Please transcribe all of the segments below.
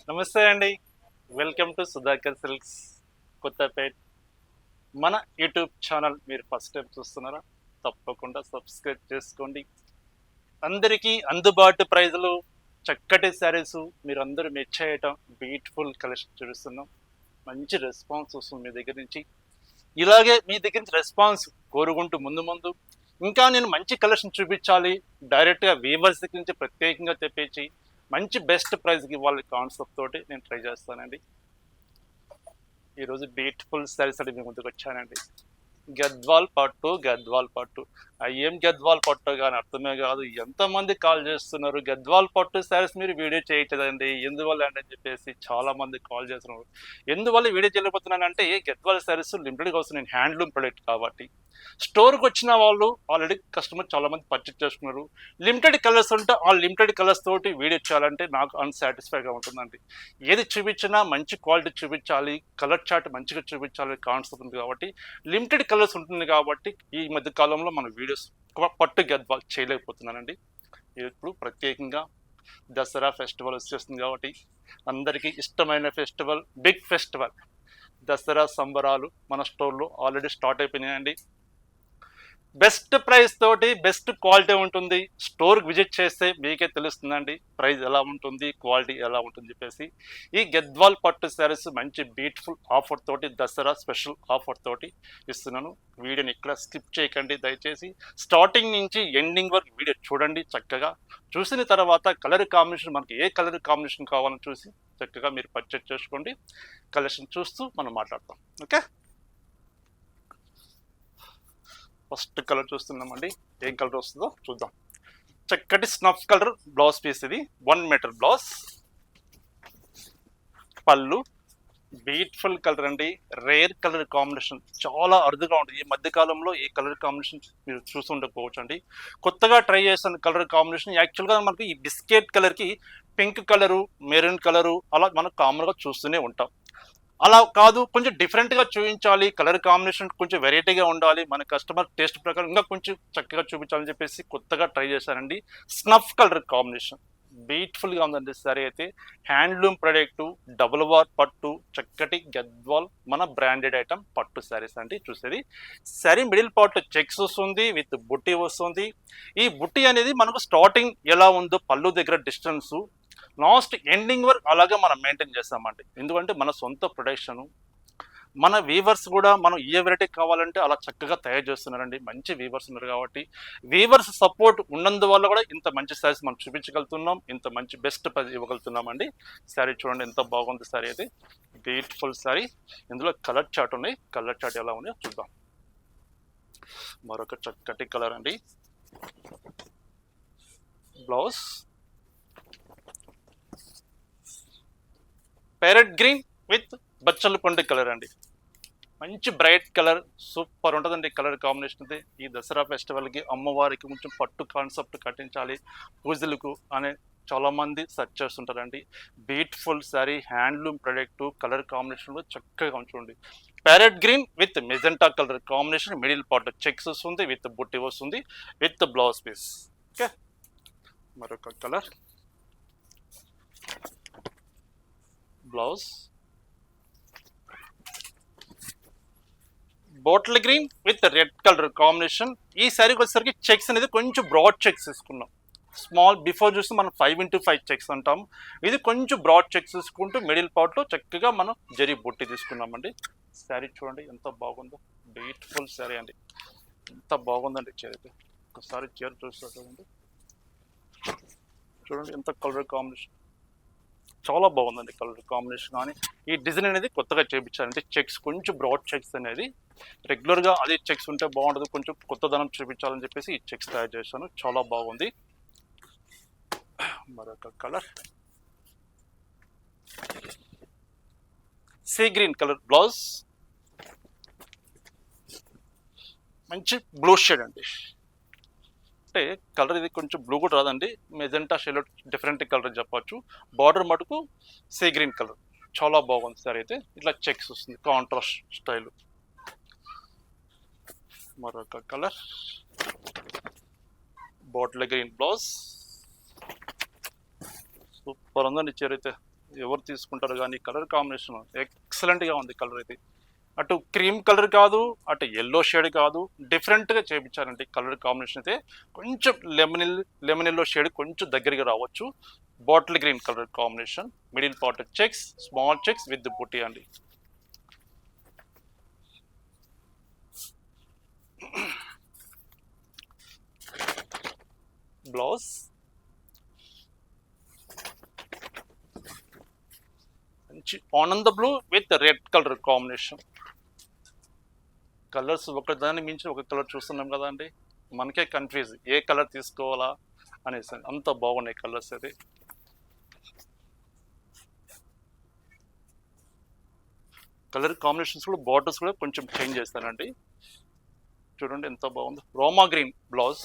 నమస్తే అండి. Welcome to Sudhakar silks Kothapet. మన యూట్యూబ్ ఛానల్ మీరు ఫస్ట్ టైం చూస్తున్నారా? తప్పకుండా సబ్స్క్రైబ్ చేసుకోండి. అందరికీ అందుబాటు ప్రైజులు, చక్కటి శారీస్ మీరు అందరూ మెచ్చేయటం, బ్యూటిఫుల్ కలెక్షన్ చూస్తున్నాం. మంచి రెస్పాన్స్ వస్తుంది మీ దగ్గర నుంచి. ఇలాగే మీ దగ్గర నుంచి రెస్పాన్స్ కోరుకుంటూ ముందు ముందు ఇంకా నేను మంచి కలెక్షన్ చూపించాలి, డైరెక్ట్గా వీవర్స్ దగ్గర నుంచి ప్రత్యేకంగా తెప్పించి మంచి బెస్ట్ ప్రైస్కి ఇవ్వాలి కాన్సెప్ట్ తోటి నేను ట్రై చేస్తానండి. ఈరోజు బ్యూటిఫుల్ శారీస్ అంటే మీ ముందుకు వచ్చానండి. గద్వాల్ పట్టు ఏం గద్వాల్ పట్టు కానీ అర్థమే కాదు. ఎంతమంది కాల్ చేస్తున్నారు, గద్వాల్ పట్టు శారీస్ మీరు వీడియో చేయట్లేదండి ఎందువల్ల అని చెప్పేసి చాలా మంది కాల్ చేస్తున్నారు. ఎందువల్ల వీడియో చేయలేకపోతున్నానంటే గద్వాల్ శారీస్ లిమిటెడ్గా వస్తున్నాయి, హ్యాండ్లూమ్ ప్రొడక్ట్ కాబట్టి. స్టోర్కి వచ్చిన వాళ్ళు ఆల్రెడీ కస్టమర్ చాలా మంది పర్చేజ్ చేసుకున్నారు. లిమిటెడ్ కలర్స్ ఉంటే ఆ లిమిటెడ్ కలర్స్ తోటి వీడియో చేయాలంటే నాకు అన్సాటిస్ఫైగా ఉంటుందండి. ఏది చూపించినా మంచి క్వాలిటీ చూపించాలి, కలర్ చార్ట్ మంచిగా చూపించాలి కాన్సెప్ట్ ఉంది కాబట్టి లిమిటెడ్ కలర్స్ ఉంటుంది కాబట్టి ఈ మధ్య కాలంలో మన వీడియోస్ పట్టు గద్వాల్ చేయలేకపోతున్నానండి. ఇప్పుడు ప్రత్యేకంగా దసరా ఫెస్టివల్ వచ్చేస్తుంది కాబట్టి అందరికీ ఇష్టమైన ఫెస్టివల్, బిగ్ ఫెస్టివల్ దసరా సంబరాలు మన స్టోర్లో ఆల్రెడీ స్టార్ట్ అయిపోయినాయండి. బెస్ట్ ప్రైస్ తోటి బెస్ట్ క్వాలిటీ ఉంటుంది. స్టోర్కి విజిట్ చేస్తే మీకే తెలుస్తుందండి ప్రైస్ ఎలా ఉంటుంది, క్వాలిటీ ఎలా ఉంటుంది చెప్పేసి. ఈ గద్వాల్ పట్టు శారీస్ మంచి బ్యూటిఫుల్ ఆఫర్ తోటి, దసరా స్పెషల్ ఆఫర్ తోటి ఇస్తున్నాను. వీడియోని ఇక్కడ స్కిప్ చేయకండి దయచేసి. స్టార్టింగ్ నుంచి ఎండింగ్ వరకు వీడియో చూడండి చక్కగా. చూసిన తర్వాత కలర్ కాంబినేషన్, మనకి ఏ కలర్ కాంబినేషన్ కావాలని చూసి చక్కగా మీరు పర్చేజ్ చేసుకోండి. కలెక్షన్ చూస్తూ మనం మాట్లాడతాం. ఓకే, ఫస్ట్ కలర్ చూస్తున్నామండి. ఏం కలర్ వస్తుందో చూద్దాం. చక్కటి స్నఫ్ కలర్ బ్లౌజ్ పీస్, ఇది 1 మీటర్ బ్లౌజ్. పళ్ళు బ్యూటిఫుల్ కలర్ అండి, రేర్ కలర్ కాంబినేషన్, చాలా అరుదుగా ఉంటుంది. ఈ మధ్యకాలంలో ఈ కలర్ కాంబినేషన్ మీరు చూస్తుండకపోవచ్చు అండి. కొత్తగా ట్రై చేసిన కలర్ కాంబినేషన్. యాక్చువల్గా మనకి ఈ బిస్కెట్ కలర్కి పింక్ కలరు, మెరూన్ కలరు అలా మనం కామన్గా చూస్తూనే ఉంటాం. అలా కాదు, కొంచెం డిఫరెంట్గా చూపించాలి, కలర్ కాంబినేషన్ కొంచెం వెరైటీగా ఉండాలి, మన కస్టమర్ టేస్ట్ ప్రకారం ఇంకా కొంచెం చక్కగా చూపించాలని చెప్పేసి కొత్తగా ట్రై చేశానండి. స్నఫ్ కలర్ కాంబినేషన్ బ్యూటిఫుల్గా ఉందండి. సరే అయితే హ్యాండ్లూమ్ ప్రొడక్ట్, డబుల్ వార్ పట్టు, చక్కటి గద్వాల్ మన బ్రాండెడ్ ఐటమ్ పట్టు శారీస్ అండి చూసేది. శారీ మిడిల్ పార్ట్ చెక్స్ వస్తుంది, విత్ బుట్టి వస్తుంది. ఈ బుట్టి అనేది మనకు స్టార్టింగ్ ఎలా ఉందో పళ్ళు దగ్గర డిస్టెన్స్ లాస్ట్ ఎండింగ్ వరకు అలాగే మనం మెయింటైన్ చేస్తామండి. ఎందుకంటే మన సొంత ప్రొడక్షన్, మన వీవర్స్ కూడా మనం ఏ వెరైటీ కావాలంటే అలా చక్కగా తయారు చేస్తున్నారండి. మంచి వీవర్స్ ఉన్నారు కాబట్టి వీవర్స్ సపోర్ట్ ఉన్నందువల్ల కూడా ఇంత మంచి శారీస్ మనం చూపించగలుగుతున్నాం, ఇంత మంచి బెస్ట్ ప్రైస్ ఇవ్వగలుగుతున్నాం అండి. శారీ చూడండి ఎంత బాగుంది శారీ అయితే, బ్యూటిఫుల్ శారీ. ఇందులో కలర్ చార్ట్ ఉన్నాయి, కలర్ చార్ట్ ఎలా ఉన్నాయో చూద్దాం. మరొక చక్కటి కలర్ అండి. బ్లౌజ్ ప్యారెట్ గ్రీన్ విత్ బచ్చల పండు కలర్ అండి. మంచి బ్రైట్ కలర్, సూపర్ ఉంటుందండి కలర్ కాంబినేషన్ అయితే. ఈ దసరా ఫెస్టివల్కి అమ్మవారికి కొంచెం పట్టు కాన్సెప్ట్ కట్టించాలి పూజలకు అనే చాలామంది సెర్చ్ చేస్తుంటారండి. Beautiful sari, handloom product, colour కాంబినేషన్లో చక్కగా ఉంచండి. Parrot green with magenta colour combination, middle part checks వస్తుంది, విత్ బుట్టి వస్తుంది, విత్ బ్లౌజ్ పీస్. ఓకే, మరొక colour blouse bottle green with red colour combination. ఈ శారీకి వచ్చేసరికి చెక్స్ అనేది కొంచెం బ్రాడ్ చెక్స్ తీసుకున్నాం. స్మాల్ బిఫోర్ చూస్తే మనం 5x5 చెక్స్ అంటాం, ఇది కొంచెం బ్రాడ్ చెక్స్ తీసుకుంటూ మిడిల్ పార్ట్లో చక్కగా మనం జరీ బుట్టి తీసుకున్నామండి. శారీ చూడండి ఎంత బాగుందో, బ్యూటిఫుల్ శారీ అండి, ఎంత బాగుందండి చీర అయితే. ఒకసారి చీర చూస్తుందండి, చూడండి ఎంత కలర్ కాంబినేషన్, చాలా బాగుందండి కలర్ కాంబినేషన్. కానీ ఈ డిజైన్ అనేది కొత్తగా చేయించాలంటే చెక్స్ కొంచెం బ్రాడ్ చెక్స్ అనేది, రెగ్యులర్గా అదే చెక్స్ ఉంటే బాగుంటుంది, కొంచెం కొత్తదనం చూపించాలని చెప్పేసి ఈ చెక్స్ తయారు చేశాను. చాలా బాగుంది. మరొక colour sea green colour blouse, మంచి బ్లూ షేడ్ అండి. అంటే కలర్ ఇది కొంచెం బ్లూ కూడా రాదండి, మెజెంటా షేడ్ డిఫరెంట్ కలర్ చెప్పచ్చు. బార్డర్ మటుకు సీ గ్రీన్ కలర్, చాలా బాగుంది సార్. అయితే ఇట్లా చెక్స్ వస్తుంది కాంట్రాస్ట్ స్టైల్. మరొక colour bottle green blouse, super ఉందండి చీర అయితే. ఎవరు తీసుకుంటారు కానీ కలర్ కాంబినేషన్ ఎక్సలెంట్గా ఉంది. కలర్ ఇది అటు క్రీమ్ కలర్ కాదు, అటు ఎల్లో షేడ్ కాదు, డిఫరెంట్గా చేయించారండి. కలర్ కాంబినేషన్ అయితే కొంచెం లెమన్ ఎల్లో షేడ్ కొంచెం దగ్గరికి రావచ్చు. Bottle green colour combination, middle part checks, small checks with బుట్టి అండి. బ్లౌజ్ మంచి ఆనంద blue with red colour combination. Colours ఒకదాన్ని మించి ఒక కలర్ చూస్తున్నాం కదా అండి, మనకే కన్ఫ్యూజ్ ఏ కలర్ తీసుకోవాలా అనేసి. అంత బాగున్నాయి కలర్స్. అది కలర్ కాంబినేషన్స్ కూడా బార్డర్స్ కూడా కొంచెం చేంజ్ చేస్తానండి. చూడండి ఎంత బాగుంది. రోమా గ్రీన్ బ్లౌజ్,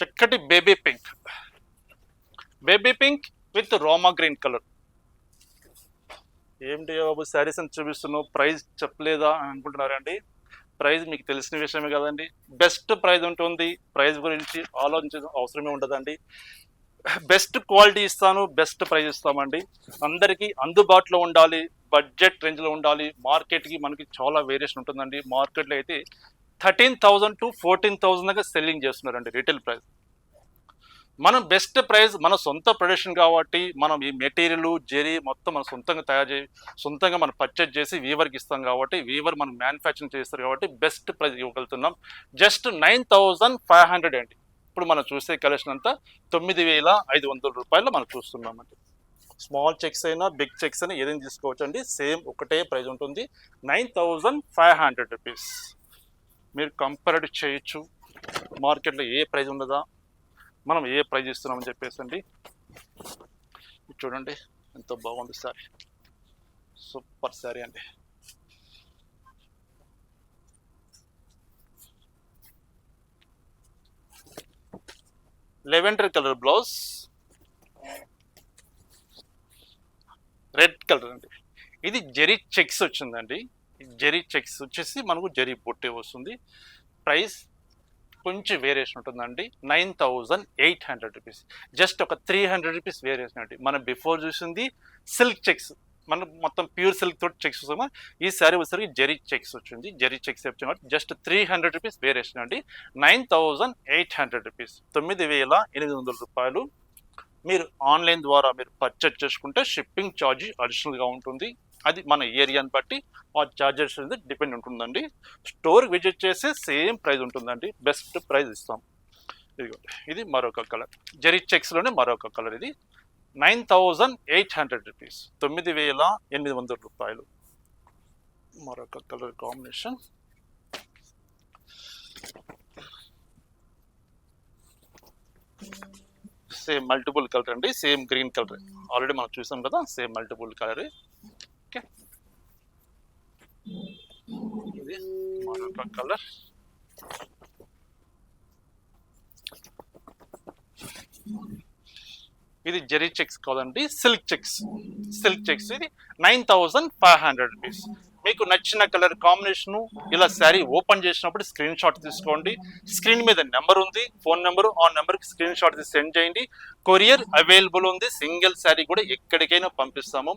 చక్కటి baby pink with Roma green colour. ఏంటి బాబు శారీస్ అని చూపిస్తున్నావు, ప్రైస్ చెప్పలేదా అని అనుకుంటున్నారండి. ప్రైస్ మీకు తెలిసిన విషయమే కదండి. బెస్ట్ ప్రైస్ ఉంటుంది, ప్రైస్ గురించి ఆలోచించడం అవసరమే ఉండదండి. బెస్ట్ క్వాలిటీ ఇస్తాను, బెస్ట్ ప్రైస్ ఇస్తామండి. అందరికీ అందుబాటులో ఉండాలి, బడ్జెట్ రేంజ్లో ఉండాలి. మార్కెట్కి మనకి చాలా వేరియేషన్ ఉంటుందండి. మార్కెట్లో అయితే 13,000 to 14,000 దాకా సెల్లింగ్ చేస్తున్నారండి రీటైల్ ప్రైస్. మనం బెస్ట్ ప్రైస్ మన సొంత ప్రొడక్షన్ కాబట్టి మనం ఈ మెటీరియల్ జెరీ మొత్తం మనం సొంతంగా తయారు చేసి సొంతంగా మనం పర్చేజ్ చేసి వీవర్కి ఇస్తాం కాబట్టి వీవర్ మనం మ్యానుఫ్యాక్చరింగ్ చేస్తారు కాబట్టి బెస్ట్ ప్రైస్ ఇవ్వగలుగుతున్నాం. జస్ట్ 9,500 అండి. ఇప్పుడు మనం చూసే కలెక్షన్ అంతా 9,500 రూపాయలు మనం చూస్తున్నామండి. స్మాల్ చెక్స్ అయినా బిగ్ చెక్స్ అయినా ఏదైనా తీసుకోవచ్చు అండి, సేమ్ ఒకటే ప్రైస్ ఉంటుంది. 9,500 రూపీస్. మీరు కంపేర్ చేయొచ్చు, మార్కెట్లో ఏ ప్రైస్ ఉండదా, మనం ఏ ప్రైజ్ ఇస్తున్నామని చెప్పేసి అండి. చూడండి ఎంత బాగుంది సారీ, సూపర్ సారీ అండి. Lavender colour blouse, red colour అండి. ఇది జెరీ చెక్స్ వచ్చిందండి. జెరీ చెక్స్ వచ్చేసి మనకు జెరీ బొట్టే వస్తుంది. ప్రైస్ కొంచెం వేరియేషన్ ఉంటుందండి. 9,800 రూపీస్. జస్ట్ ఒక 300 రూపీస్ వేరియేషన్ అండి. మనం బిఫోర్ చూసింది సిల్క్ చెక్స్, మనం మొత్తం ప్యూర్ సిల్క్ తోటి చెక్స్ వస్తామా, ఈ శారీ వచ్చేసరికి జెరీ చెక్స్ వచ్చింది. జెరీ చెక్స్ వచ్చింది కాబట్టి జస్ట్ 300 రూపీస్ వేరియేషన్ అండి. 9,800 రూపీస్, 9,800 రూపాయలు. మీరు ఆన్లైన్ ద్వారా మీరు పర్చేజ్ చేసుకుంటే షిప్పింగ్ ఛార్జ్ అడిషనల్గా ఉంటుంది. అది మన ఏరియాని బట్టి ఆ ఛార్జెస్ అనేది డిపెండ్ ఉంటుందండి. స్టోర్ విజిట్ చేస్తే సేమ్ ప్రైస్ ఉంటుందండి, బెస్ట్ ప్రైస్ ఇస్తాం. ఇది మరొక కలర్, జెరీ చెక్స్లోనే మరొక కలర్. ఇది 9,800 రూపీస్, 9,800 రూపాయలు. మరొక colour combination. Same multiple colour అండి, సేమ్ గ్రీన్ కలర్ ఆల్రెడీ మనం చూసాం కదా, సేమ్ మల్టిపుల్ కలర్. ఓకే, ఇది మరొక కలర్. ఇది జెరీ చెక్స్ కాదండి, సిల్క్ చెక్స్. ఇది 9,500 రూపీస్. మీకు నచ్చిన కలర్ కాంబినేషన్ ఇలా శారీ ఓపెన్ చేసినప్పుడు స్క్రీన్ షాట్ తీసుకోండి. స్క్రీన్ మీద నెంబర్ ఉంది, ఫోన్ నెంబరు, ఆ నెంబర్కి స్క్రీన్ షాట్ తీసి సెండ్ చేయండి. కొరియర్ అవైలబుల్ ఉంది. సింగిల్ శారీ కూడా ఎక్కడికైనా పంపిస్తాము.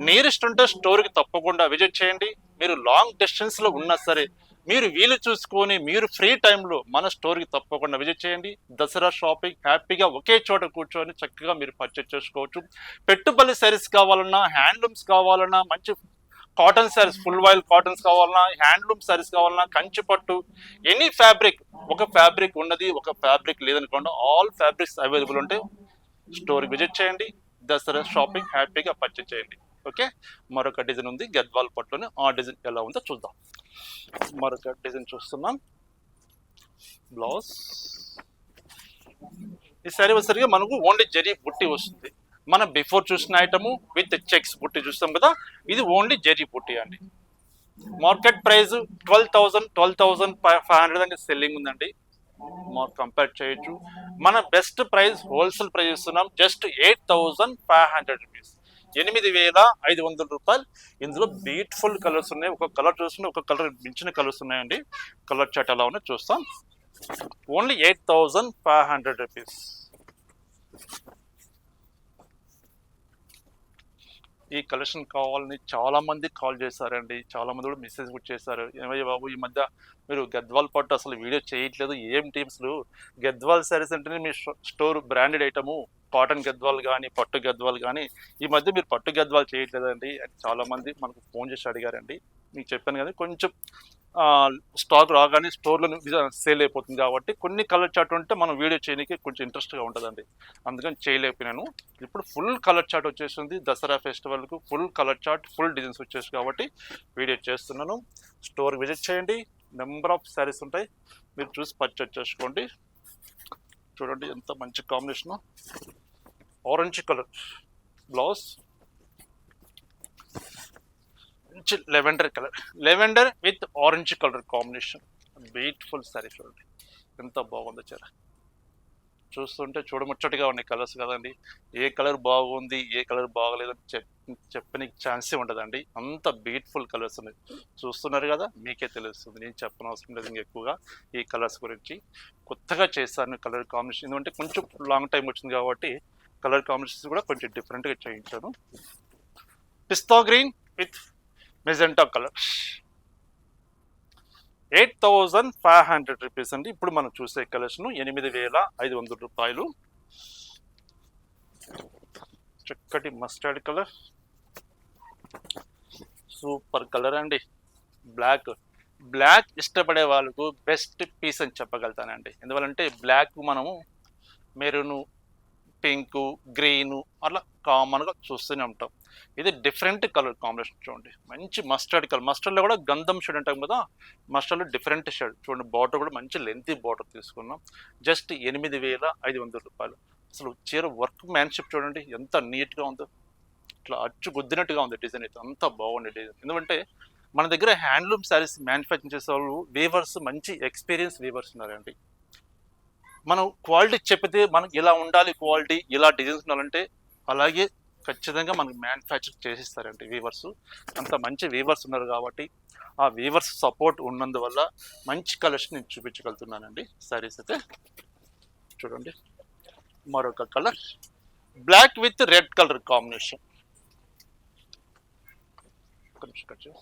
నియరెస్ట్ ఉంటే స్టోర్కి తప్పకుండా విజిట్ చేయండి. మీరు లాంగ్ డిస్టెన్స్లో ఉన్నా సరే మీరు వీలు చూసుకొని మీరు ఫ్రీ టైంలో మన స్టోర్కి తప్పకుండా విజిట్ చేయండి. దసరా షాపింగ్ హ్యాపీగా ఒకే చోట కూర్చొని చక్కగా మీరు పర్చేజ్ చేసుకోవచ్చు. పెట్టుబడి శారీస్ కావాలన్నా, హ్యాండ్లూమ్స్ కావాలన్నా, మంచి cotton saris, full while cottons కావాలన్నా, హ్యాండ్లూమ్ శారీస్ కావాలన్నా, కంచి పట్టు, ఎనీ ఫ్యాబ్రిక్. ఒక ఫ్యాబ్రిక్ ఉన్నది, ఒక ఫ్యాబ్రిక్ లేదనుకోండి, ఆల్ ఫ్యాబ్రిక్స్ అవైలబుల్ ఉంటాయి. స్టోర్కి విజిట్ చేయండి, దసరా షాపింగ్ హ్యాపీగా పర్చేజ్ చేయండి. ఓకే, మరొక డిజైన్ ఉంది గద్వాల్ పట్టులోనే, ఆ డిజైన్ ఎలా ఉందో చూద్దాం. మరొక డిజైన్ చూస్తున్నాం. బ్లౌజ్. ఈ శారీ వచ్చేసరికి మనకు ఓన్లీ జరీ బుట్టి వస్తుంది. మనం బిఫోర్ చూసిన ఐటమ్ విత్ చెక్స్ బుట్టి చూస్తాం కదా, ఇది ఓన్లీ జరీ బుట్టి అండి. మార్కెట్ ప్రైస్ 12,500 దాకా సెల్లింగ్ ఉందండి. కంపేర్ చేయొచ్చు. మన బెస్ట్ ప్రైస్ హోల్సేల్ ప్రైస్ ఇస్తున్నాం, జస్ట్ 8,500 రూపీస్, 8,500 రూపాయలు. ఇందులో బ్యూటిఫుల్ కలర్స్ ఉన్నాయి. ఒక కలర్ చూస్తుంటే ఒక కలర్ మించిన కలర్స్ ఉన్నాయండి. కలర్ చాట్ ఎలా ఉన్నాయి చూస్తాం. Only 8,500 rupees. ఈ కలెక్షన్ కావాలని చాలా మంది కాల్ చేశారండి, చాలా మంది కూడా మెసేజ్ కూడా చేశారు. ఏమయ్య బాబు ఈ మధ్య మీరు గద్వాల్ పట్టు అసలు వీడియో చేయట్లేదు, ఏం టీమ్స్లు గద్వాల్ సారీస్ అంటేనే మీ store branded item, cotton Gadwal కానీ పట్టు గద్వాల్ కానీ ఈ మధ్య మీరు పట్టు గద్వాల్ చేయట్లేదండి అని చాలా మంది మనకు ఫోన్ చేసి అడిగారండి. మీకు చెప్పాను కదా, కొంచెం స్టాక్ రాగానే స్టోర్లో సేల్ అయిపోతుంది కాబట్టి కొన్ని కలర్ చార్ట్ ఉంటే మనం వీడియో చేయడానికి కొంచెం ఇంట్రెస్ట్గా ఉంటుందండి, అందుకని చేయలేకపోయినాను. ఇప్పుడు ఫుల్ కలర్ చార్ట్ వచ్చేసింది, దసరా ఫెస్టివల్కు full colour chart full designs వచ్చేసి కాబట్టి వీడియో చేస్తున్నాను. స్టోర్ విజిట్ చేయండి, నెంబర్ ఆఫ్ శారీస్ ఉంటాయి, మీరు చూసి పర్చేజ్ చేసుకోండి. చూడండి ఎంత మంచి కాంబినేషన్, ఆరెంజ్ కలర్ బ్లౌజ్, మంచి lavender colour, lavender with orange colour combination, beautiful sari. చూడండి ఎంత బాగుందో చీర, చూస్తుంటే చూడముచ్చటిగా ఉన్నాయి కలర్స్ కదండి. ఏ కలర్ బాగుంది ఏ కలర్ బాగలేదని చెప్పడానికి ఛాన్సే ఉండదండి, అంత బ్యూటిఫుల్ కలర్స్ ఉన్నాయి. చూస్తున్నారు కదా, మీకే తెలుస్తుంది, నేను చెప్పనవసరం లేదు ఇంకా ఎక్కువగా ఈ కలర్స్ గురించి. కొత్తగా చేశాను కలర్ కాంబినేషన్, ఎందుకంటే కొంచెం లాంగ్ టైం వచ్చింది కాబట్టి కలర్ కాంబినేషన్స్ కూడా కొంచెం డిఫరెంట్గా చేయించాను. Pista green with magenta colour, 8,500 rupees అండి. ఇప్పుడు మనం చూసే కలెక్షన్ 8,500 రూపాయలు. చక్కటి మస్టర్డ్ కలర్, సూపర్ కలర్ అండి. బ్లాక్, బ్లాక్ ఇష్టపడే వాళ్ళకు బెస్ట్ పీస్ అని చెప్పగలుగుతానండి. ఎందువల్లంటే బ్లాక్ మనము మెరూను, పింక్, గ్రీను అలా కామన్గా చూస్తూనే ఉంటాం. ఇది డిఫరెంట్ కలర్ కాంబినేషన్ చూడండి, మంచి మస్టర్డ్ కలర్, మస్టర్డ్లో కూడా గంధం షేడ్ అంటాం కదా, మస్టర్డ్లో డిఫరెంట్ షేడ్ చూడండి. బార్డర్ కూడా మంచి లెంతీ బార్డర్ తీసుకున్నాం, జస్ట్ 8,500 రూపాయలు. అసలు చీర వర్క్ మ్యాన్షిప్ చూడండి ఎంత నీట్గా ఉందో, ఇట్లా అచ్చు గుద్దినట్టుగా ఉంది డిజైన్, అయితే అంత బాగుంది డిజైన్. ఎందుకంటే మన దగ్గర హ్యాండ్లూమ్ శారీస్ మ్యానుఫ్యాక్చరింగ్ చేసే వాళ్ళు వీవర్స్, మంచి ఎక్స్పీరియన్స్ వీవర్స్ ఉన్నారండి. మనం క్వాలిటీ చెప్పితే మనం ఇలా ఉండాలి, క్వాలిటీ ఇలా డిజైన్స్ ఉండాలంటే అలాగే ఖచ్చితంగా మనకి మ్యానుఫ్యాక్చర్ చేసిస్తారండి వీవర్స్. అంత మంచి వీవర్స్ ఉన్నారు కాబట్టి ఆ వీవర్స్ సపోర్ట్ ఉన్నందువల్ల మంచి కలెక్షన్ నేను చూపించగలుగుతున్నానండి. సారీస్ అయితే చూడండి, మరొక colour black with red colour combination. ఒక నిమిషం.